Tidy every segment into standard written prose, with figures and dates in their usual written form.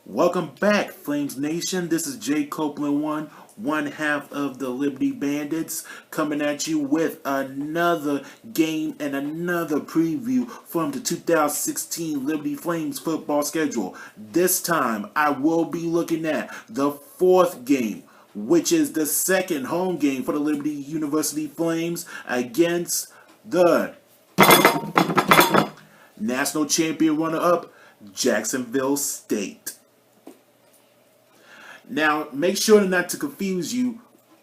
Welcome back, Flames Nation. This is Jay Copeland, one half of the Liberty Bandits, coming at you with another game and another preview from the 2016 Liberty Flames football schedule. This time, I will be looking at the fourth game, which is the second home game for the Liberty University Flames against the national champion runner-up, Jacksonville State. Now, make sure not to confuse you.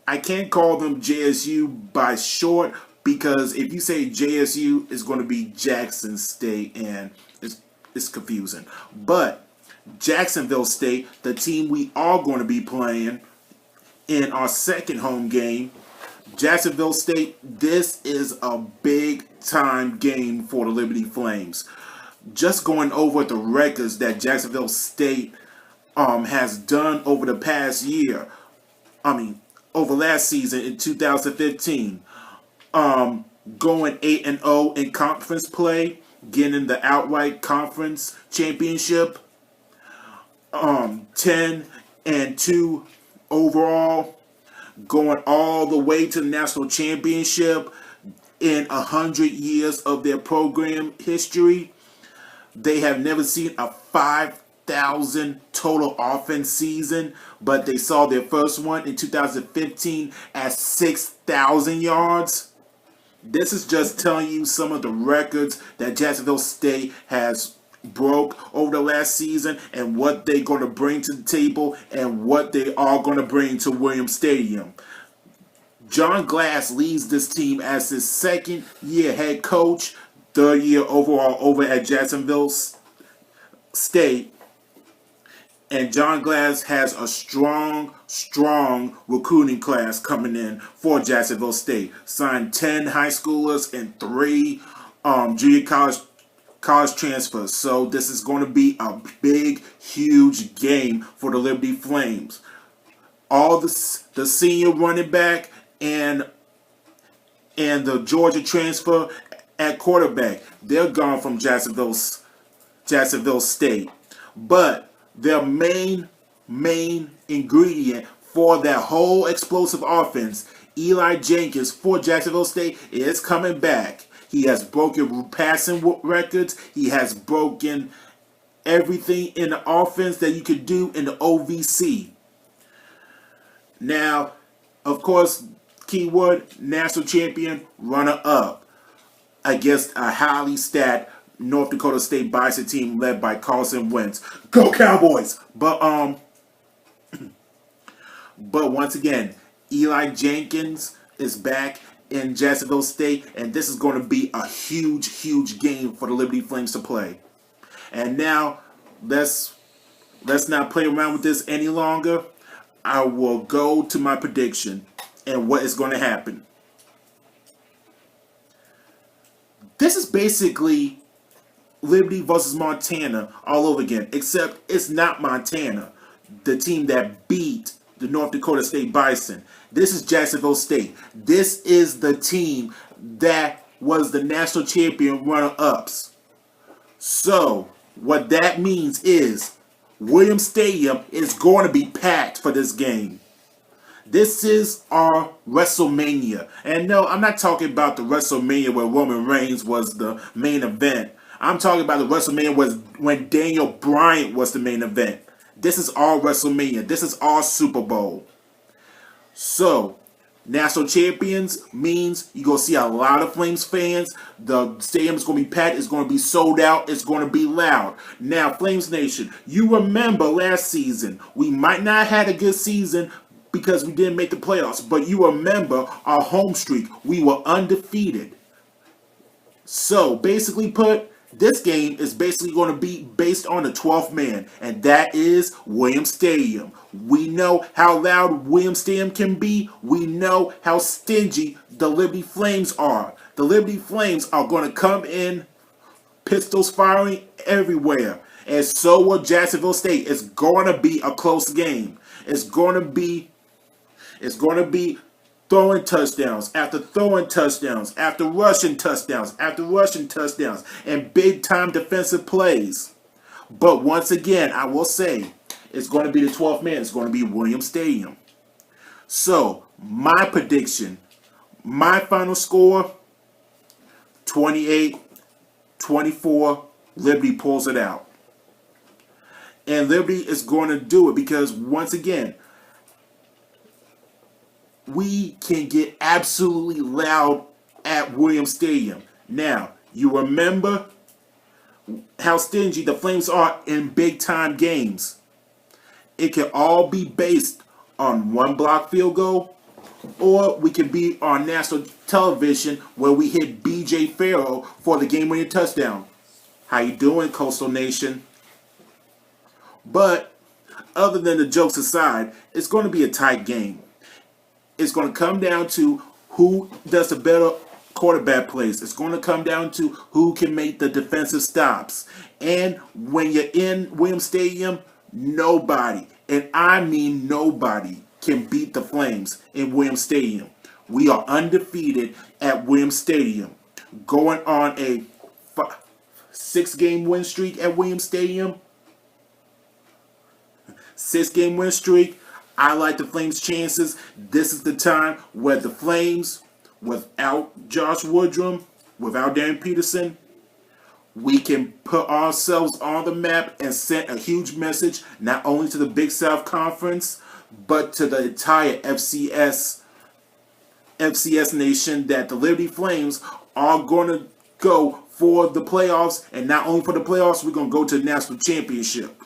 I can't call them JSU by short because if you say JSU, it's going to be Jackson State, and it's confusing. But Jacksonville State, the team we are going to be playing in our second home game, Jacksonville State, this is a big time game for the Liberty Flames. Just going over the records that Jacksonville State has done over the past year. Over last season in 2015, going 8-0 in conference play, getting the outright conference championship, 10-2 overall, going all the way to the national championship in 100 years of their program history. They have never seen a 5,000 total offense season, but they saw their first one in 2015 at 6,000 yards. This is just telling you some of the records that Jacksonville State has broke over the last season and what they're going to bring to the table and what they are going to bring to Williams Stadium. John Glass leads this team as his second year head coach, third year overall over at Jacksonville State. And John Glass has a strong recruiting class coming in for Jacksonville State. Signed 10 high schoolers and 3 junior college transfers. So this is going to be a big, huge game for the Liberty Flames. All the senior running back and the Georgia transfer at quarterback, they're gone from Jacksonville State. But their main ingredient for that whole explosive offense, Eli Jenkins for Jacksonville State, is coming back. He has broken passing records. He has broken everything in the offense that you could do in the OVC. Now, of course, keyword, national champion, runner-up against a highly stacked North Dakota State Bison team led by Carson Wentz. Go Cowboys! But once again, Eli Jenkins is back in Jacksonville State, and this is going to be a huge game for the Liberty Flames to play. And now, let's not play around with this any longer. I will go to my prediction and what is going to happen. This is basically Liberty versus Montana all over again, except it's not Montana, the team that beat the North Dakota State Bison. This is Jacksonville State. This is the team that was the national champion runner-ups. So, what that means is Williams Stadium is going to be packed for this game. This is our WrestleMania. And no, I'm not talking about the WrestleMania where Roman Reigns was the main event. I'm talking about the WrestleMania when Daniel Bryan was the main event. This is our WrestleMania. This is our Super Bowl. So, national champions means you're going to see a lot of Flames fans. The stadium is going to be packed. It's going to be sold out. It's going to be loud. Now, Flames Nation, you remember last season, we might not have had a good season because we didn't make the playoffs. But you remember our home streak. We were undefeated. So, basically put, this game is basically going to be based on the 12th man, and that is Williams Stadium. We know how loud Williams Stadium can be. We know how stingy the Liberty Flames are. The Liberty Flames are going to come in, pistols firing everywhere. And so will Jacksonville State. It's going to be a close game. It's going to be throwing touchdowns after throwing touchdowns after rushing touchdowns after rushing touchdowns and big time defensive plays. But once again, I will say It's going to be the 12th man. It's going to be Williams Stadium. So, my prediction, my final score, 28-24, Liberty pulls it out. And Liberty is going to do it because, once again, we can get absolutely loud at Williams Stadium. Now, you remember how stingy the Flames are in big-time games. It can all be based on one block field goal, or we can be on national television where we hit B.J. Farrell for the game-winning touchdown. How you doing, Coastal Nation? But other than the jokes aside, it's going to be a tight game. It's going to come down to who does the better quarterback plays. It's going to come down to who can make the defensive stops. And when you're in Williams Stadium, nobody, and I mean nobody, can beat the Flames in Williams Stadium. We are undefeated at Williams Stadium, going on a 6-game win streak at Williams Stadium. 6-game win streak. I like the Flames' chances. This is the time where the Flames, without Josh Woodrum, without Darren Peterson, we can put ourselves on the map and send a huge message not only to the Big South Conference, but to the entire FCS nation that the Liberty Flames are going to go for the playoffs, and not only for the playoffs, we're going to go to the national championship.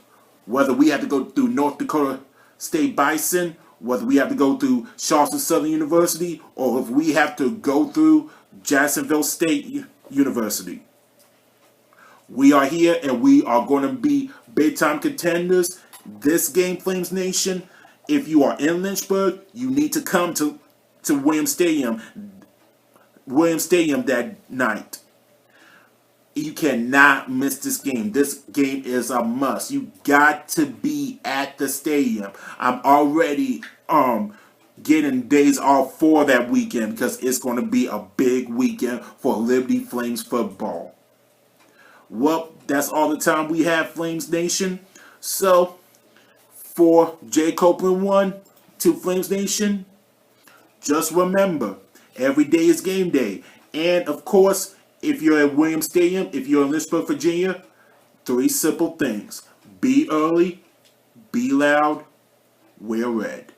Whether we have to go through North Dakota State Bison, whether we have to go through Charleston Southern University, or if we have to go through Jacksonville State University. We are here and we are going to be big-time contenders. This game, Flames Nation, if you are in Lynchburg, you need to come to Williams Stadium that night. You cannot miss this game. This game is a must. You got to be at the stadium. I'm already getting days off for that weekend because it's going to be a big weekend for Liberty Flames football. Well, that's all the time we have, Flames Nation. So, for Jay Copeland 1 to Flames Nation, just remember, every day is game day. And, of course, if you're at Williams Stadium, if you're in Lynchburg, Virginia, 3 simple things. Be early, be loud, wear red.